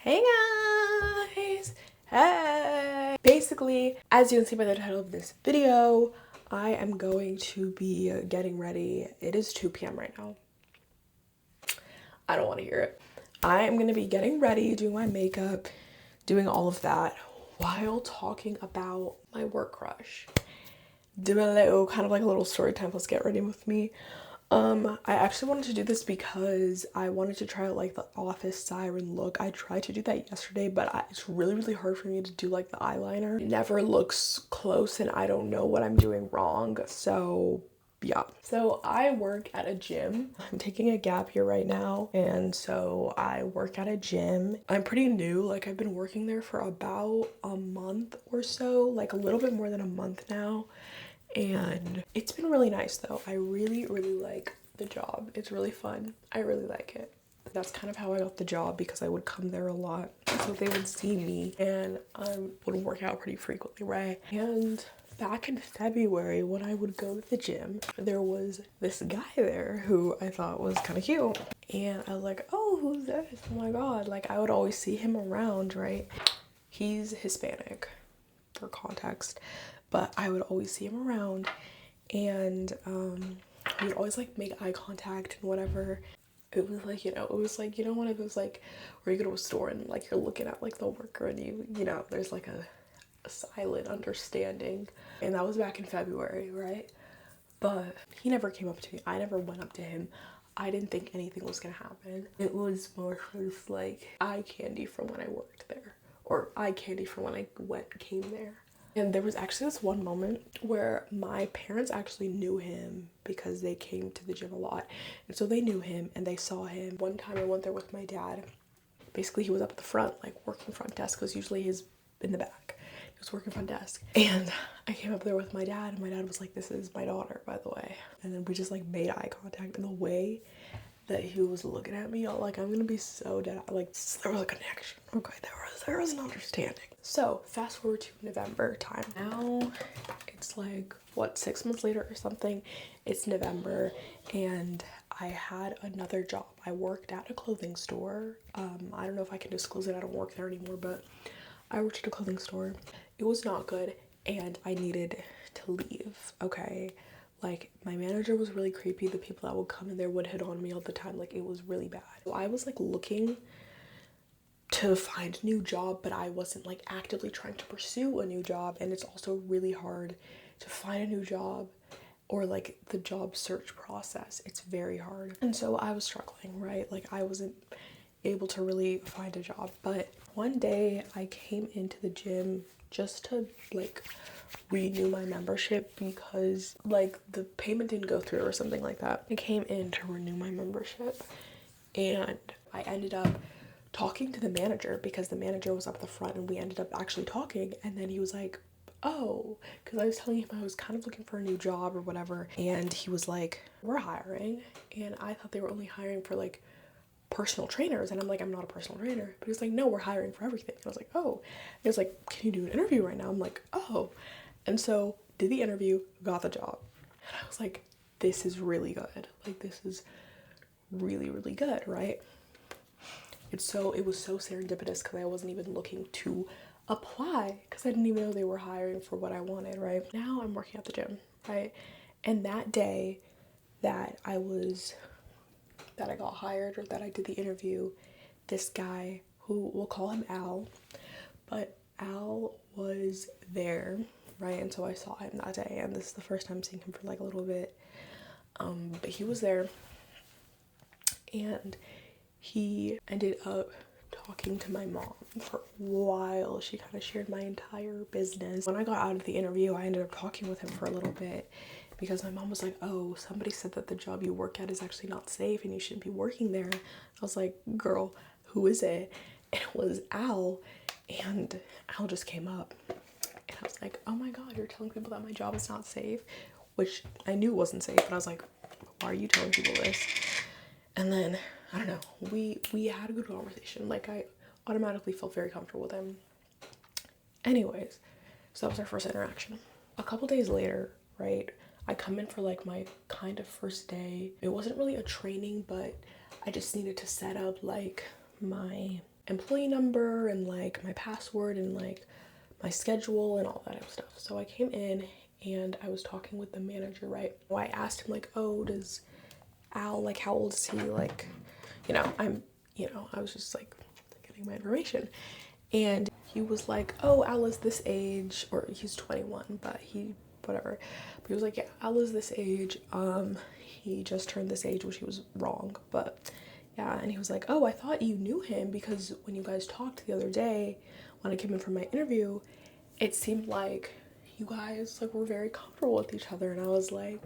Hey guys! Hey! Basically, as you can see by the title of this video, I am going to be getting ready. It is 2 p.m. right now. I don't want to hear it. I am going to be getting ready, doing my makeup, doing all of that while talking about my work crush. Do a little, kind of like a little story time. Let's get ready with me. I actually wanted to do this because I wanted to try out like the office siren look. I tried to do that yesterday, but it's really hard for me to do like the eyeliner. It never looks close and I don't know what I'm doing wrong. So yeah. So I work at a gym. I'm taking a gap year right now. And so I work at a gym. I'm pretty new. Like I've been working there for about a month or so, like a little bit more than a month now. And it's been really nice though. I really like the job. It's really fun. I really like it. That's kind of how I got the job, because I would come there a lot. So they would see me and I would work out pretty frequently, right? And back in February when I would go to the gym, there was this guy there who I thought was kind of cute. And I was like, oh, who's this? Oh my God. Like I would always see him around, right? He's Hispanic, for context, but I would always see him around, and he would always like make eye contact and whatever. It was like, it was like, one of those like where you go to a store and like you're looking at like the worker and there's like a silent understanding. And that was back in February, right? But he never came up to me. I never went up to him. I didn't think anything was gonna happen. It was more just like eye candy from when I worked there, or eye candy from when I came there. And there was actually this one moment where my parents actually knew him because they came to the gym a lot. And so they knew him and they saw him. One time I went there with my dad. Basically, he was up at the front, like working front desk, because usually he's in the back. He was working front desk. And I came up there with my dad, and my dad was like, this is my daughter, by the way. And then we just like made eye contact, and the way that he was looking at me, like I'm gonna be so dead, like there was a connection. Okay, there was an understanding. So fast forward to November time. Now it's like what, 6 months later or something. It's November and I had another job. I worked at a clothing store. I don't know if I can disclose it. I don't work there anymore, but I worked at a clothing store. It was not good and I needed to leave. Okay. Like my manager was really creepy. The people that would come in there would hit on me all the time. Like it was really bad. So I was like looking to find a new job, but I wasn't like actively trying to pursue a new job. And it's also really hard to find a new job, or like the job search process. It's very hard. And so I was struggling, right? Like I wasn't able to really find a job. But one day I came into the gym just to like renew my membership because like the payment didn't go through or something like that. I came in to renew my membership and I ended up talking to the manager because the manager was up the front, and we ended up actually talking. And then he was like, oh, because I was telling him I was kind of looking for a new job or whatever, and he was like, we're hiring. And I thought they were only hiring for like personal trainers, and I'm like, I'm not a personal trainer. But he was like, no, we're hiring for everything. And I was like, oh. And he was like, can you do an interview right now? I'm like, oh. And so did the interview, got the job. And I was like, this is really good. Like this is really good, right? It was so serendipitous because I wasn't even looking to apply because I didn't even know they were hiring for what I wanted, right? Now I'm working at the gym, right? And that day that I got hired, or that I did the interview, this guy, who we'll call him Al, but Al was there, right? And so I saw him that day, and this is the first time seeing him for like a little bit. But he was there, and he ended up talking to my mom for a while. She kind of shared my entire business. When I got out of the interview, I ended up talking with him for a little bit because my mom was like, oh, somebody said that the job you work at is actually not safe and you shouldn't be working there. I was like, girl, who is it? And it was Al. And Al just came up. And I was like, oh my God, you're telling people that my job is not safe? Which I knew wasn't safe. But I was like, why are you telling people this? And then, I don't know, we had a good conversation. Like, I automatically felt very comfortable with him. Anyways, so that was our first interaction. A couple days later, right, I come in for like my kind of first day. It wasn't really a training, but I just needed to set up like my employee number and like my password and like my schedule and all that type of stuff. So I came in and I was talking with the manager, right? I asked him like, oh, does Al, like, how old is he? Like, I was just like getting my information. And he was like, oh, Al is this age, or he's 21, but whatever. But he was like, yeah, Al is this age. He just turned this age, which he was wrong, but yeah. And he was like, oh, I thought you knew him because when you guys talked the other day, when I came in for my interview, it seemed like you guys like were very comfortable with each other. And I was like,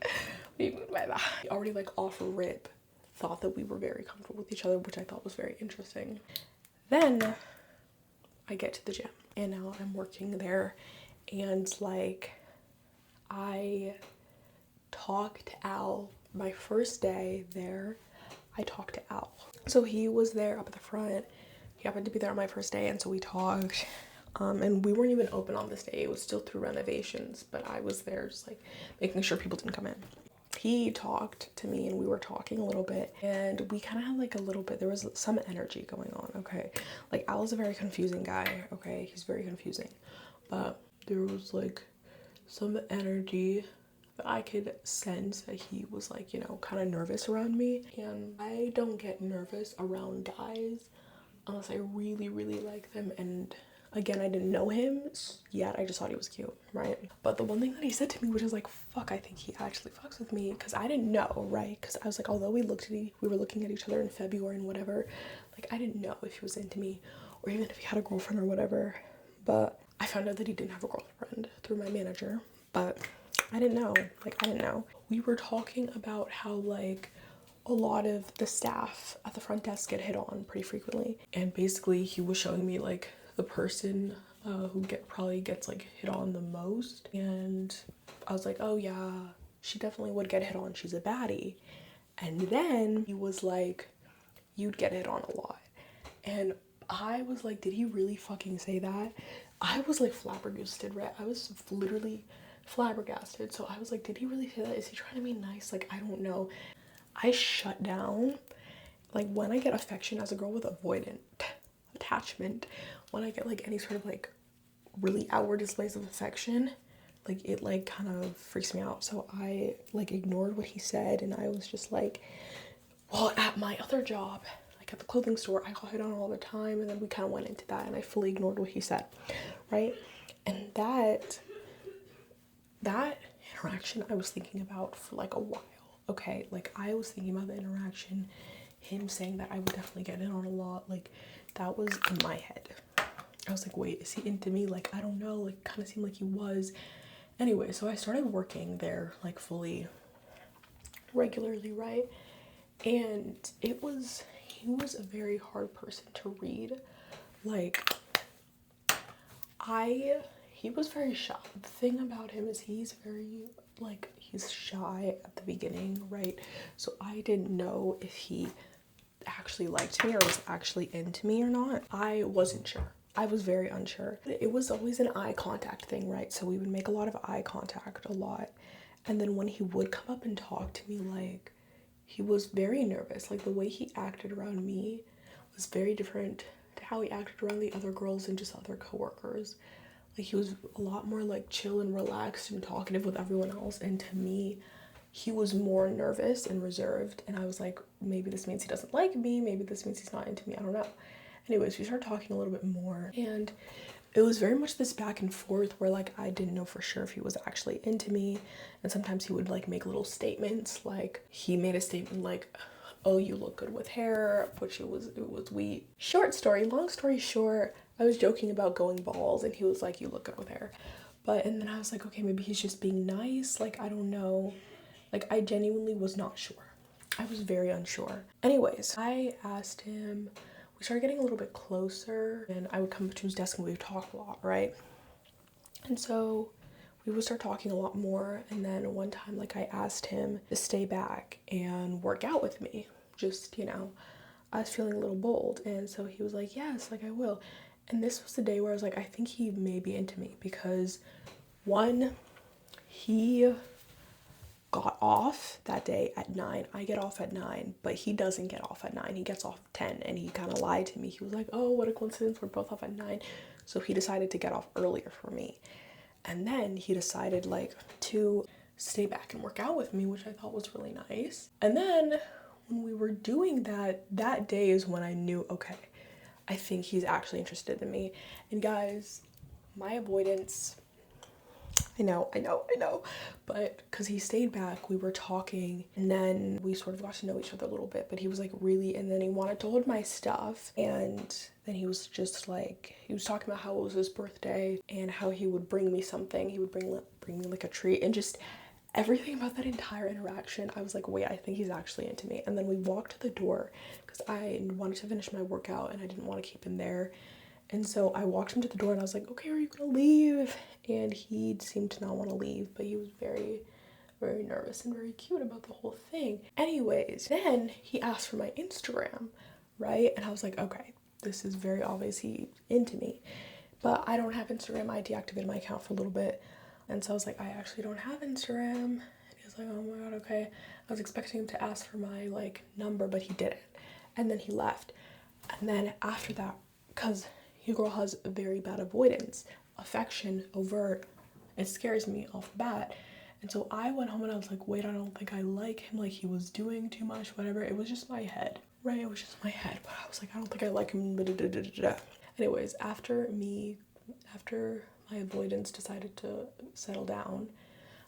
what do you mean by that? He already like off rip thought that we were very comfortable with each other, which I thought was very interesting. Then I get to the gym and now I'm working there, and like I talked to Al my first day there. I talked to Al. So he was there up at the front. He happened to be there on my first day, and so we talked. And we weren't even open on this day. It was still through renovations, but I was there just like making sure people didn't come in. He talked to me and we were talking a little bit, and we kind of had like a little bit, there was some energy going on, okay? Like Al is a very confusing guy, okay? He's very confusing, but there was like some energy that I could sense that he was like, kind of nervous around me. And I don't get nervous around guys unless I really, really like them. And again, I didn't know him yet. I just thought he was cute, right? But the one thing that he said to me, which is like, fuck, I think he actually fucks with me, because I didn't know, right? Because I was like, although we were looking at each other in February and whatever, like I didn't know if he was into me or even if he had a girlfriend or whatever. But I found out that he didn't have a girlfriend through my manager, but I didn't know. Like, I didn't know. We were talking about how like a lot of the staff at the front desk get hit on pretty frequently, and basically he was showing me like the person who probably gets like hit on the most, and I was like, oh yeah, she definitely would get hit on, she's a baddie. And then he was like, you'd get hit on a lot. And I was like, did he really fucking say that? I was like flabbergasted, right? I was literally flabbergasted. So I was like, did he really say that? Is he trying to be nice? Like, I don't know. I shut down. Like, when I get affection as a girl with avoidant attachment, when I get like any sort of like really outward displays of affection, like it like kind of freaks me out. So I like ignored what he said, and I was just like, well, at my other job, like at the clothing store, I got hit on all the time, and then we kind of went into that, and I fully ignored what he said, right? And that interaction I was thinking about for like a while. Okay, like I was thinking about the interaction, him saying that I would definitely get in on a lot, like that was in my head. I was like, wait, is he into me? Like, I don't know, like kind of seemed like he was. Anyway, so I started working there like fully regularly, right? And he was a very hard person to read. Like, he was very shy. The thing about him is he's shy at the beginning, right? So I didn't know if he actually liked me or was actually into me or not. I wasn't sure. I was very unsure. It was always an eye contact thing, right? So we would make a lot of eye contact a lot. And then when he would come up and talk to me, like, he was very nervous. Like, the way he acted around me was very different to how he acted around the other girls and just other coworkers. Like, he was a lot more like chill and relaxed and talkative with everyone else, and to me he was more nervous and reserved. And I was like, maybe this means he doesn't like me, maybe this means he's not into me, I don't know. Anyways, we started talking a little bit more, and it was very much this back and forth where like I didn't know for sure if he was actually into me. And sometimes he would like make little statements. Like, he made a statement like, oh, you look good with hair, which it was we. Short story, long story short, I was joking about going balls, and he was like, you look good with hair. And then I was like, okay, maybe he's just being nice. Like, I don't know. Like, I genuinely was not sure. I was very unsure. Anyways, I asked him, we started getting a little bit closer, and I would come to his desk and we would talk a lot, right? And so we would start talking a lot more. And then one time, like, I asked him to stay back and work out with me. Just, I was feeling a little bold. And so he was like, yes, like, I will. And this was the day where I was like, I think he may be into me, because one, he got off that day at 9. I get off at 9, but he doesn't get off at 9. He gets off at 10, and he kind of lied to me. He was like, oh, what a coincidence, we're both off at 9. So he decided to get off earlier for me. And then he decided like to stay back and work out with me, which I thought was really nice. And then when we were doing that, that day is when I knew, okay, I think he's actually interested in me. And guys, my avoidance, I know, but because he stayed back, we were talking, and then we sort of got to know each other a little bit, but he was like really, and then he wanted to hold my stuff, and then he was just like, he was talking about how it was his birthday, and how he would bring me something, he would bring me like a treat, and just everything about that entire interaction, I was like, wait, I think he's actually into me. And then we walked to the door, because I wanted to finish my workout, and I didn't want to keep him there. And so I walked him to the door and I was like, okay, are you gonna leave? And he seemed to not want to leave, but he was very, very nervous and very cute about the whole thing. Anyways, then he asked for my Instagram, right? And I was like, okay, this is very obvious he's into me. But I don't have Instagram. I deactivated my account for a little bit. And so I was like, I actually don't have Instagram. And he was like, oh my God, okay. I was expecting him to ask for my like number, but he didn't. And then he left. And then after that, because your girl has very bad avoidance, affection, overt, it scares me off the bat. And so I went home and I was like, wait, I don't think I like him, like he was doing too much, whatever. It was just my head, right? It was just my head, but I was like, I don't think I like him. Anyways, after my avoidance decided to settle down,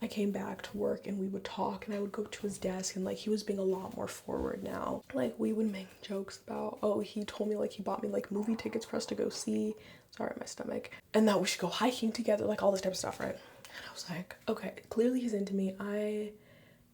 I came back to work and we would talk, and I would go to his desk, and like he was being a lot more forward now. Like we would make jokes about, oh, he told me like he bought me like movie tickets for us to go see, sorry, my stomach, and that we should go hiking together, like all this type of stuff, right? And I was like, okay, clearly he's into me. I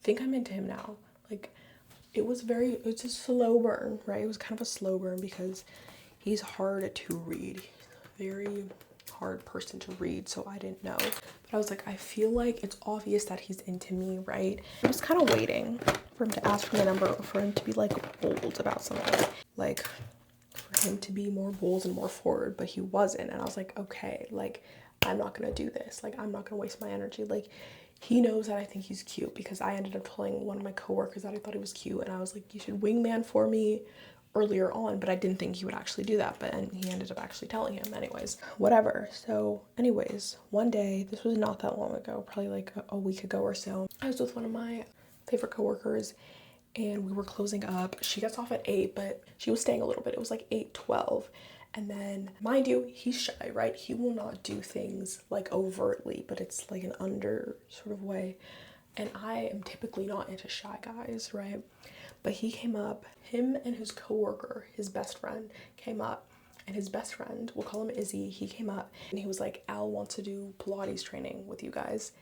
think I'm into him now. Like it's a slow burn, right? It was kind of a slow burn because he's hard to read. He's very hard person to read, so I didn't know. But I was like, I feel like it's obvious that he's into me, right? I was kind of waiting for him to ask for my number, or for him to be like bold about something, like for him to be more bold and more forward, but he wasn't. And I was like, okay, like I'm not gonna do this, like I'm not gonna waste my energy. Like he knows that I think he's cute, because I ended up telling one of my coworkers that I thought he was cute, and I was like, you should wingman for me earlier on, but I didn't think he would actually do that, but and he ended up actually telling him. Anyways, whatever. So anyways, one day, this was not that long ago, probably like a week ago or so, I was with one of my favorite coworkers and we were closing up. She gets off at 8, but she was staying a little bit. It was like 8:12. And then, mind you, he's shy, right? He will not do things like overtly, but it's like an under sort of way. And I am typically not into shy guys, right? But he came up, him and his coworker, his best friend, came up, and his best friend, we'll call him Izzy, he came up and he was like, Al wants to do Pilates training with you guys.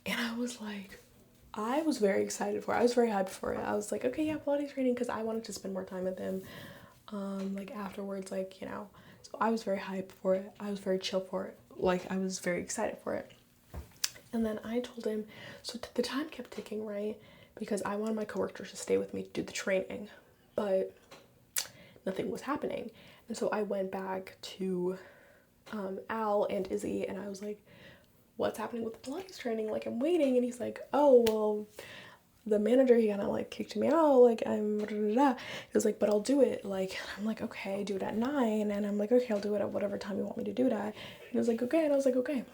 And I was like, I was very excited for it. I was very hyped for it. I was like, okay, yeah, Pilates training, because I wanted to spend more time with him, like afterwards, like, you know. So I was very hyped for it. I was very chill for it. Like, I was very excited for it. And then I told him, so the time kept ticking, right? Because I wanted my coworkers to stay with me to do the training, but nothing was happening. And so I went back to Al and Izzy, and I was like, what's happening with the Pilates training? Like, I'm waiting. And he's like, oh, well, the manager, he kind of like kicked me out. Like, I'm, he was like, but I'll do it. Like, I'm like, okay, do it at 9. And I'm like, okay, I'll do it at whatever time you want me to do it at. And he was like, okay. And I was like, okay.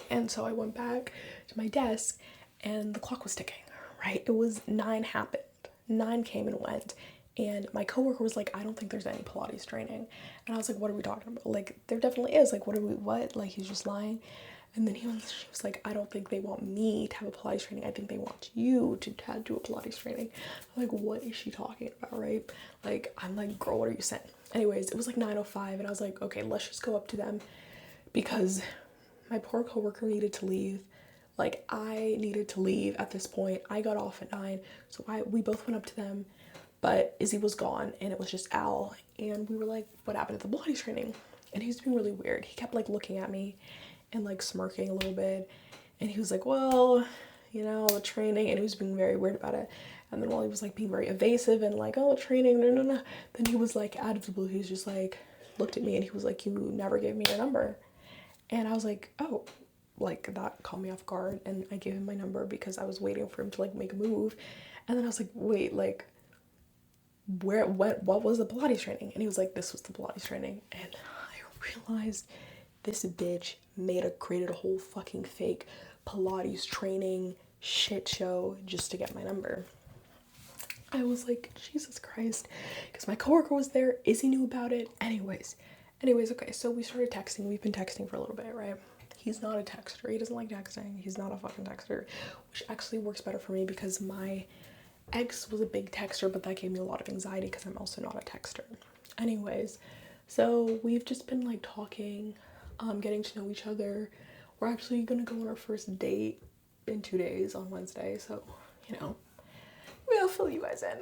And so I went back to my desk and the clock was ticking, right? It was 9 happened. 9 came and went. And my coworker was like, I don't think there's any Pilates training. And I was like, what are we talking about? Like, there definitely is. Like, what? Like, he's just lying. And then she was like, I don't think they want me to have a Pilates training. I think they want you to do a Pilates training. I'm like, what is she talking about, right? Like, I'm like, girl, what are you saying? Anyways, it was like 9:05 and I was like, okay, let's just go up to them, because my poor coworker needed to leave. Like, I needed to leave at this point. I got off at 9, so we both went up to them, but Izzy was gone and it was just Al. And we were like, what happened at the Pilates training? And he was being really weird. He kept like looking at me and like smirking a little bit. And he was like, well, you know, the training, and he was being very weird about it. And then while he was like being very evasive and like, oh, training, no, then he was like, out of the blue, he was just like, looked at me and he was like, you never gave me your number. And I was like, oh, like that caught me off guard, and I gave him my number because I was waiting for him to like make a move. And then I was like, wait, like what was the Pilates training? And he was like, this was the Pilates training. And I realized this bitch created a whole fucking fake Pilates training shit show just to get my number. I was like, Jesus Christ, because my coworker was there. Izzy knew about it. Anyways, okay, so we started texting. We've been texting for a little bit, right? He's not a texter. He doesn't like texting. He's not a fucking texter, which actually works better for me because my ex was a big texter, but that gave me a lot of anxiety because I'm also not a texter. Anyways, so we've just been like talking, getting to know each other. We're actually gonna go on our first date in 2 days on Wednesday, so you know, we'll fill you guys in.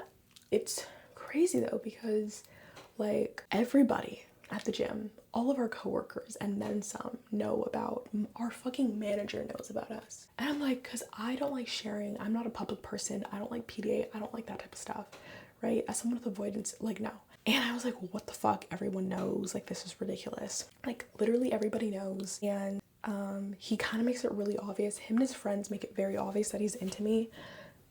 It's crazy though because like everybody at the gym, all of our coworkers and then some know about, our fucking manager knows about us. And I'm like, because I don't like sharing. I'm not a public person. I don't like PDA. I don't like that type of stuff, right? As someone with avoidance, like, no. And I was like, what the fuck? Everyone knows. Like, this is ridiculous. Like, literally everybody knows. And he kind of makes it really obvious. Him and his friends make it very obvious that he's into me.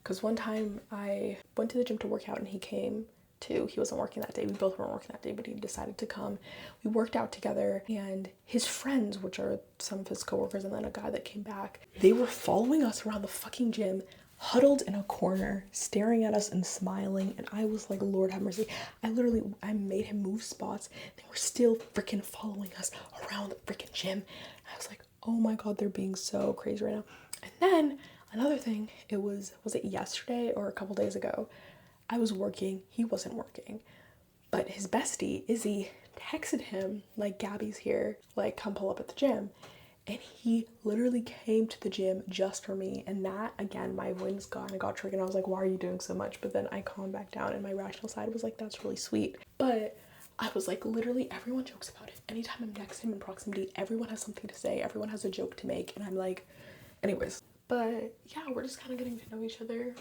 Because one time I went to the gym to work out and he came too. He wasn't working that day. We both weren't working that day, but he decided to come. We worked out together, and his friends, which are some of his coworkers and then a guy that came back, they were following us around the fucking gym, huddled in a corner, staring at us and smiling. And I was like, Lord have mercy. I made him move spots. They were still freaking following us around the freaking gym. I was like, oh my God, they're being so crazy right now. And then another thing, was it yesterday or a couple days ago? I was working, he wasn't working, but his bestie, Izzy, texted him, like, Gabby's here, like, come pull up at the gym. And he literally came to the gym just for me. And that, again, my avoidance got triggered. And I was like, why are you doing so much? But then I calmed back down, and my rational side was like, that's really sweet. But I was like, literally everyone jokes about it. Anytime I'm next to him in proximity, everyone has something to say. Everyone has a joke to make. And I'm like, anyways. But yeah, we're just kind of getting to know each other.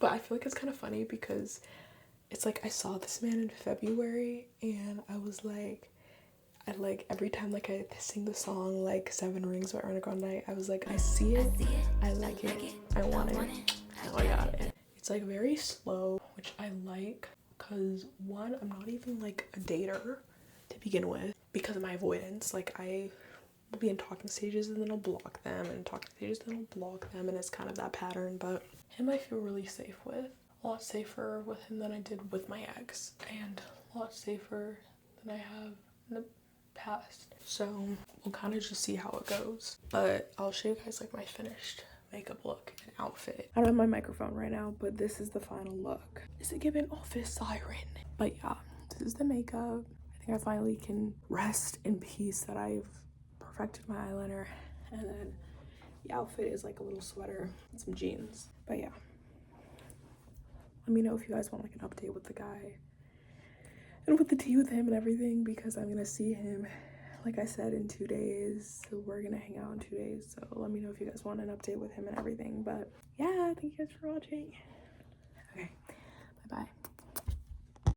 But I feel like it's kind of funny because it's like I saw this man in February, and I was like, every time like I sing the song like Seven Rings by Ariana Grande, I was like, I see it, I like it, I want it, oh I got it. It's like very slow, which I like because one, I'm not even like a dater to begin with because of my avoidance. Like I will be in talking stages and then I'll block them, and talking stages and then I'll block them, and it's kind of that pattern. But him I feel really safe with. A lot safer with him than I did with my ex, and a lot safer than I have in the past. So we'll kind of just see how it goes. But I'll show you guys like my finished makeup look and outfit. I don't have my microphone right now, but this is the final look. Is it giving office siren? But yeah, this is the makeup. I think I finally can rest in peace that I've perfected my eyeliner. And then the outfit is like a little sweater and some jeans. But yeah, let me know if you guys want like an update with the guy and with the tea with him and everything, because I'm gonna see him, like I said, in 2 days. So we're gonna hang out in 2 days. So let me know if you guys want an update with him and everything. But yeah, thank you guys for watching. Okay, bye bye.